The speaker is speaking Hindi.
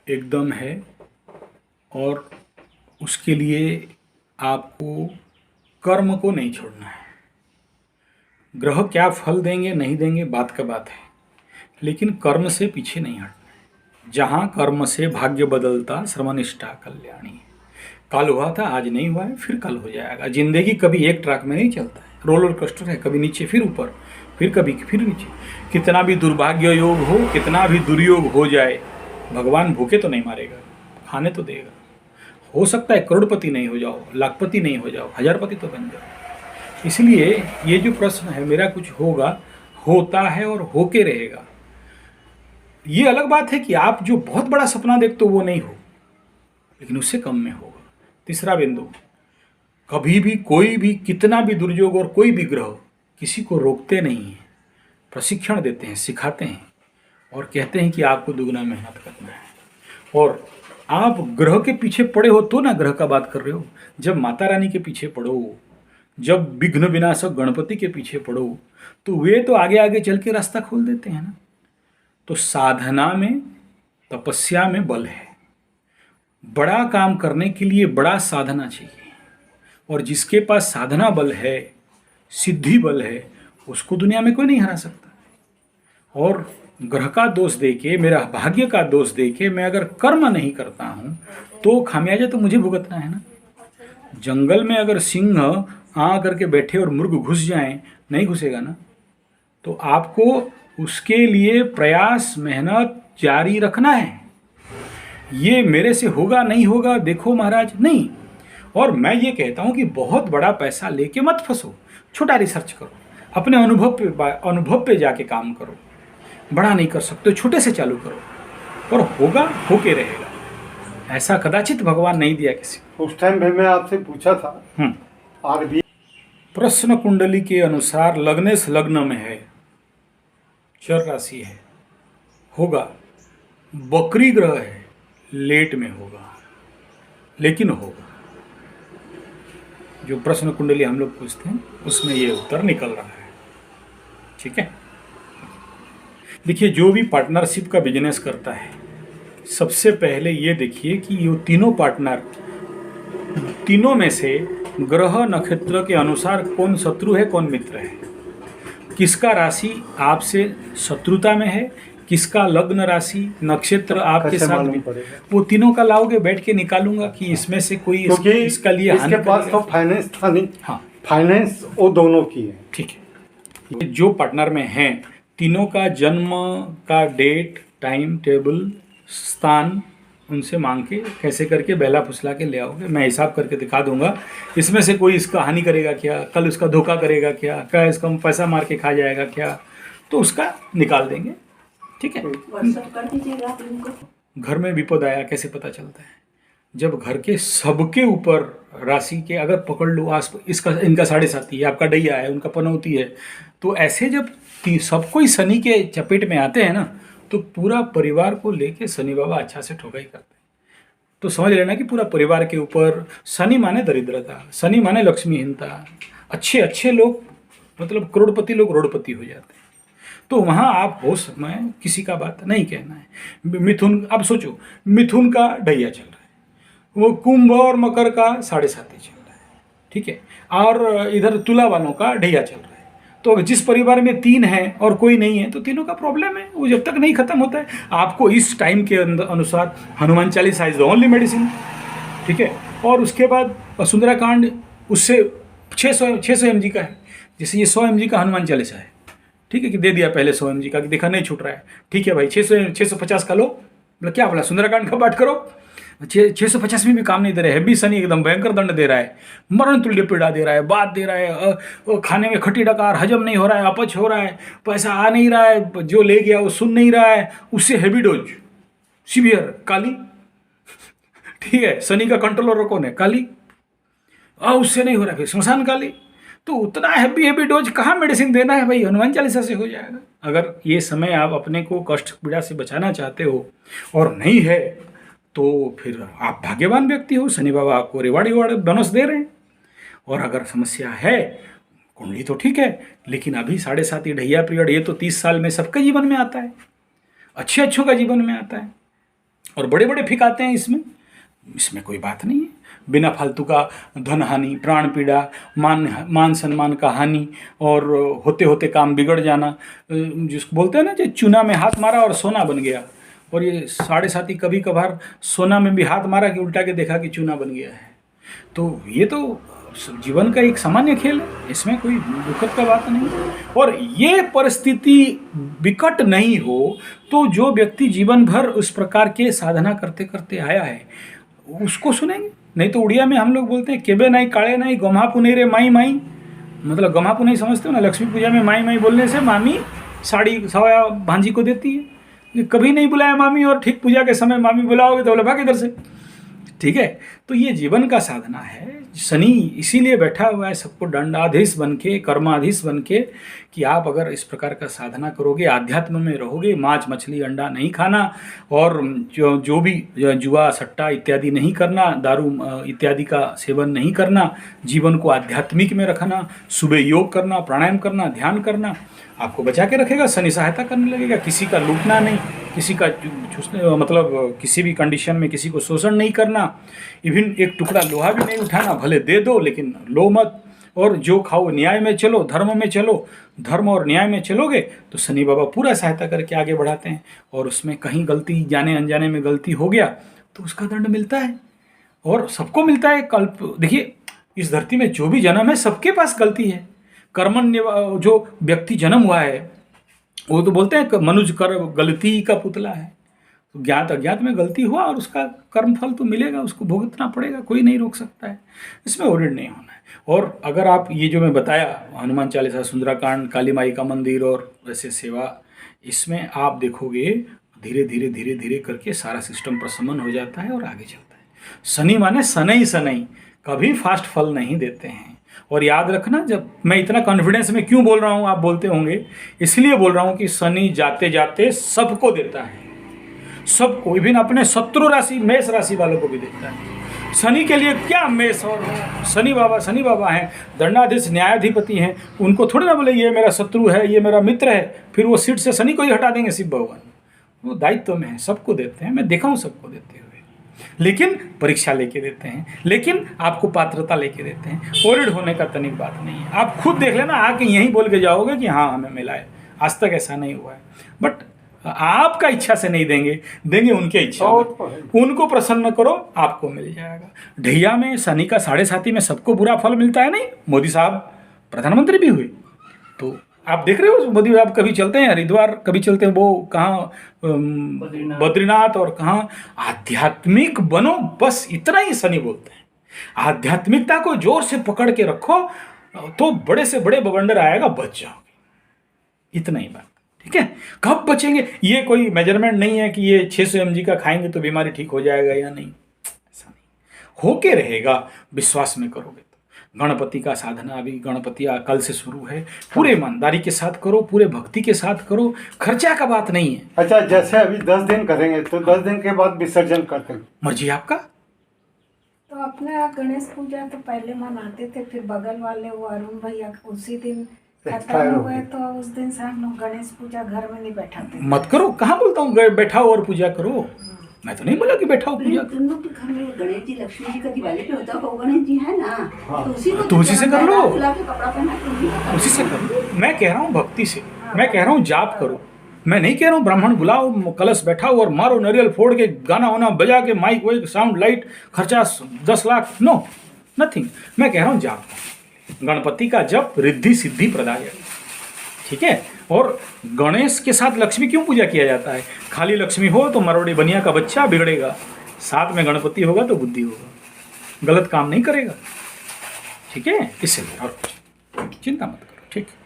एकदम है। और उसके लिए आपको कर्म को नहीं छोड़ना है। ग्रह क्या फल देंगे नहीं देंगे बात का बात है, लेकिन कर्म से पीछे नहीं हटना है। जहाँ कर्म से भाग्य बदलता श्रमनिष्ठा कल्याणी। कल हुआ था आज नहीं हुआ है, फिर कल हो जाएगा। जिंदगी कभी एक ट्रैक में नहीं चलता है, रोलर कोस्टर है, कभी नीचे फिर ऊपर, फिर कभी फिर नीचे। कितना भी दुर्भाग्य योग हो, कितना भी दुर्योग हो जाए, भगवान भूखे तो नहीं मारेगा, खाने तो देगा। हो सकता है करोड़पति नहीं हो जाओ, लाखपति नहीं हो जाओ, हजारपति तो बन जाओ। इसलिए ये जो प्रश्न है मेरा, कुछ होगा, होता है और होके रहेगा। ये अलग बात है कि आप जो बहुत बड़ा सपना देखते हो वो नहीं हो, लेकिन उससे कम में होगा। तीसरा बिंदु, कभी भी कोई भी कितना भी दुर्योग और कोई भी ग्रह किसी को रोकते नहीं है, प्रशिक्षण देते हैं, सिखाते हैं और कहते हैं कि आपको दुगना मेहनत करना है। और आप ग्रह के पीछे पड़े हो तो ना ग्रह का बात कर रहे हो। जब माता रानी के पीछे पड़ो, जब विघ्न विनाशक गणपति के पीछे पड़ो, तो वे तो आगे आगे चल के रास्ता खोल देते हैं ना। तो साधना में, तपस्या में बल है। बड़ा काम करने के लिए बड़ा साधना चाहिए, और जिसके पास साधना बल है, सिद्धि बल है, उसको दुनिया में कोई नहीं हरा सकता। और ग्रह का दोष देके, मेरा भाग्य का दोष देके मैं अगर कर्म नहीं करता हूं तो खामियाजा तो मुझे भुगतना है ना। जंगल में अगर सिंह आ करके बैठे और मुर्ग घुस जाए, नहीं घुसेगा ना। तो आपको उसके लिए प्रयास, मेहनत जारी रखना है। ये मेरे से होगा नहीं होगा देखो महाराज, नहीं। और मैं ये कहता हूं कि बहुत बड़ा पैसा लेके मत फंसो, छोटा रिसर्च करो, अपने अनुभव पे जाके काम करो। बड़ा नहीं कर सकते, छोटे से चालू करो, पर होगा, होके रहेगा। ऐसा कदाचित भगवान नहीं दिया किसी को। उस टाइम भी मैं आपसे पूछा था आरबी प्रश्न कुंडली के अनुसार लग्नेश लग्न में है, चर राशि है, होगा। बकरी ग्रह है, लेट में होगा, लेकिन होगा। जो प्रश्न कुंडली हम लोग पूछते हैं उसमें ये उत्तर निकल रहा है। ठीक है। देखिए, जो भी पार्टनरशिप का बिजनेस करता है, सबसे पहले ये देखिए कि ये तीनों पार्टनर, तीनों में से ग्रह नक्षत्र के अनुसार कौन शत्रु है, कौन मित्र है। किसका राशि आपसे शत्रुता में है, किसका लग्न राशि नक्षत्र आपके साथ में, वो तीनों का लाओगे, बैठ के निकालूंगा कि इसमें से कोई इसका लिए इसके पास तो फाइनेंस था नहीं। हाँ, फाइनेंस वो दोनों की है। ठीक है। जो पार्टनर में हैं, तीनों का जन्म का डेट, टाइम टेबल, स्थान उनसे मांग के कैसे करके बेला फुसला के ले आओगे, मैं हिसाब करके दिखा दूंगा। इसमें से कोई इसका हानि करेगा क्या, कल उसका धोखा करेगा क्या, क्या इसका पैसा मार के खा जाएगा क्या, तो उसका निकाल देंगे। ठीक है। कर दीजिएगा आप इनको। घर में विपद आया कैसे पता चलता है? जब घर के सबके ऊपर राशि के अगर पकड़ लो, आस इसका इनका 7.5 है, आपका डैया है, उनका पनौती है, तो ऐसे जब सब कोई शनि के चपेट में आते हैं ना, तो पूरा परिवार को लेके शनि बाबा अच्छा से ठोकाई करते हैं। तो समझ लेना कि पूरा परिवार के ऊपर शनि माने दरिद्रता, शनि माने लक्ष्मीहीनता। अच्छे अच्छे लोग, मतलब करोड़पति लोग रोडपति हो जाते हैं। तो वहाँ आप हो समय किसी का बात नहीं कहना है। मिथुन, अब सोचो, मिथुन का ढैया चल रहा है, वो कुंभ और मकर का 7.5 चल रहा है। ठीक है। और इधर तुला वालों का ढैया चल रहा है। तो जिस परिवार में 3 हैं और कोई नहीं है, तो तीनों का प्रॉब्लम है, वो जब तक नहीं खत्म होता है। आपको इस टाइम के अनुसार Hanuman Chalisa is the only medicine. ठीक है। और उसके बाद सुंदराकांड, उससे 600 mg का है, जैसे ये 100 mg का हनुमान चालीसा है। ठीक है, कि दे दिया पहले 100 mg का, कि देखा नहीं छूट रहा है, ठीक है भाई 650 का लो। मतलब क्या बोला, सुंदराकांड का पाठ करो। 650 में भी काम नहीं दे रहा है, हेवी शनि एकदम भयंकर दंड दे रहा है, मरण तुल्य पीड़ा दे रहा है, बात दे रहा है, खाने में खट्टी डकार, हजम नहीं हो रहा है, अपच हो रहा है, पैसा आ नहीं रहा है, जो ले गया वो सुन नहीं रहा है, उससे हेवी डोज, सीवियर काली। ठीक है। शनि का कंट्रोलर कौन है? काली। उससे नहीं हो रहा है, फिर श्मशान काली। तो उतना हैवी डोज कहाँ मेडिसिन देना है भाई, हनुमान चालीसा से हो जाएगा। अगर ये समय आप अपने को कष्ट पीड़ा से बचाना चाहते हो और नहीं है, तो फिर आप भाग्यवान व्यक्ति हो, शनि बाबा आपको रिवार्ड बोनस दे रहे हैं। और अगर समस्या है, कुंडली तो ठीक है, लेकिन अभी 7.5 ढैया पीरियड, ये तो 30 साल में सबके जीवन में आता है, अच्छे अच्छों का जीवन में आता है। और बड़े बड़े फिकाते हैं इसमें। इसमें कोई बात नहीं है। बिना फालतू का धन हानि, प्राण पीड़ा, मान सम्मान का हानि और होते होते काम बिगड़ जाना, जिसको बोलते हैं ना जो चूना में हाथ मारा और सोना बन गया। और ये 7.5 कभी कभार सोना में भी हाथ मारा कि उल्टा के देखा कि चूना बन गया है। तो ये तो जीवन का एक सामान्य खेल है, इसमें कोई दुखद का बात नहीं। और ये परिस्थिति विकट नहीं हो तो जो व्यक्ति जीवन भर उस प्रकार के साधना करते करते आया है उसको सुनेंगे। नहीं तो उड़िया में हम लोग बोलते हैं केबे नहीं काले नहीं गमा पुनई रे माई माई, मतलब गमा पुनई समझते हो ना, लक्ष्मी पूजा में माई माई बोलने से मामी साड़ी सवाया भांजी को देती है। कभी नहीं बुलाया मामी और ठीक पूजा के समय मामी बुलाओगे तो बोले भाग इधर से। ठीक है, तो ये जीवन का साधना है। शनि इसीलिए बैठा हुआ है सबको दंडाधीश बन के, कर्माधीश बन के, कि आप अगर इस प्रकार का साधना करोगे, आध्यात्म में रहोगे, मांस मछली अंडा नहीं खाना और जो भी जुआ सट्टा इत्यादि नहीं करना, दारू इत्यादि का सेवन नहीं करना, जीवन को आध्यात्मिक में रखना, सुबह योग करना, प्राणायाम करना, ध्यान करना, आपको बचा के रखेगा। शनि सहायता करने लगेगा। किसी का लूटना नहीं, किसी का मतलब किसी भी कंडीशन में किसी को शोषण नहीं करना, इवन एक टुकड़ा लोहा भी नहीं उठाना, भले दे दो लेकिन लो मत। और जो खाओ न्याय में चलो, धर्म में चलो, धर्म और न्याय में चलोगे तो शनि बाबा पूरा सहायता करके आगे बढ़ाते हैं। और उसमें कहीं गलती, जाने अनजाने में गलती हो गया तो उसका दंड मिलता है और सबको मिलता है। कल्प देखिए, इस धरती में जो भी जन्म है सबके पास गलती है। कर्मण्य जो व्यक्ति जन्म हुआ है वो तो बोलते हैं मनुज कर गलती का पुतला है। तो ज्ञात अज्ञात में गलती हुआ और उसका कर्म फल तो मिलेगा, उसको भुगतना पड़ेगा, कोई नहीं रोक सकता है। इसमें ओरिड नहीं होना है। और अगर आप ये जो मैं बताया हनुमान चालीसा, सुंदराकांड, काली माई का मंदिर और वैसे सेवा, इसमें आप देखोगे धीरे धीरे धीरे धीरे करके सारा सिस्टम प्रशमन हो जाता है और आगे चलता है। शनि माने शनै शनै, कभी फास्ट फल नहीं देते हैं। और याद रखना, जब मैं इतना कॉन्फिडेंस में क्यों बोल रहा हूँ आप बोलते होंगे, इसलिए बोल रहा हूँ कि शनि जाते जाते सबको देता है, सबको, इवन अपने शत्रु राशि मेष राशि वालों को भी देता है। शनि के लिए क्या मेष और शनि बाबा हैं, दंडाधीश न्यायाधिपति हैं, उनको थोड़ी ना बोले ये मेरा शत्रु है, ये मेरा मित्र है, फिर वो सीट से शनि को ही हटा देंगे शिव भगवान। वो दायित्व में है, सबको देते हैं। मैं देखा हूँ सबको देते हुए, लेकिन परीक्षा लेके देते हैं, लेकिन आपको पात्रता लेके देते हैं। ओरिड होने का तनिक बात नहीं है। आप खुद देख लेना, आके यहीं बोल के जाओगे कि हाँ हमें मिला है। आज तक ऐसा नहीं हुआ है, बट आपका इच्छा से नहीं देंगे उनके इच्छा में। उनको प्रसन्न करो, आपको मिल जाएगा। ढैया में शनि का 7.5 में सबको बुरा फल मिलता है नहीं। मोदी साहब प्रधानमंत्री भी हुए, तो आप देख रहे हो मोदी साहब कभी चलते हैं हरिद्वार, कभी चलते हैं वो कहाँ बद्रीनाथ, और कहाँ आध्यात्मिक बनो, बस इतना ही शनि बोलते हैं। आध्यात्मिकता को जोर से पकड़ के रखो तो बड़े से बड़े बवंडर आएगा, बच जाओगे। इतना ही बात, ठीक है। कब बचेंगे ये कोई मेजरमेंट नहीं है कि ये 600 mg का खाएंगे तो बीमारी ठीक हो जाएगा या नहीं, ऐसा नहीं होके रहेगा। विश्वास में करोगे तो। गणपति का साधना अभी गणपति कल से शुरू है, पूरे ईमानदारी के साथ करो, पूरे भक्ति के साथ करो, खर्चा का बात नहीं है। अच्छा, जैसे अभी 10 दिन करेंगे तो 10 दिन के बाद विसर्जन करते हैं, मर्जी आपका। तो अपने यहाँ गणेश पूजा तो पहले मनाते थे, फिर बगल वाले वो अरुण भैया उसी दिन खत्म हो गए, तो उस दिन से हम लोग गणेश पूजा घर में नहीं बैठाते। मत करो, कहाँ बोलता हूँ बैठाओ और पूजा करो, मैं तो नहीं बोला कि बैठाओ पूजा। तुम लोग के घर में गणेश जी लक्ष्मी जी का दिवाली पे होता है, गणेश जी है ना, तो उसी से कर लो, कपड़ा पहना उसी से कर लो। मैं कह रहा हूँ भक्ति से, मैं कह रहा हूँ जाप करो, मैं नहीं कह रहा हूँ ब्राह्मण बुलाओ, कलश बैठाओ और मारो नारियल फोड़ के, गाना वाना बजा के, माइक वाइक साउंड लाइट खर्चा 10 लाख, नो नथिंग। मैं कह रहा हूँ जाप। गणपति का जप रिद्धि सिद्धि प्रदायक, ठीक है। और गणेश के साथ लक्ष्मी क्यों पूजा किया जाता है? खाली लक्ष्मी हो तो मरोड़ी बनिया का बच्चा बिगड़ेगा, साथ में गणपति होगा तो बुद्धि होगा, गलत काम नहीं करेगा, ठीक है। इसलिए और चिंता मत करो, ठीक है।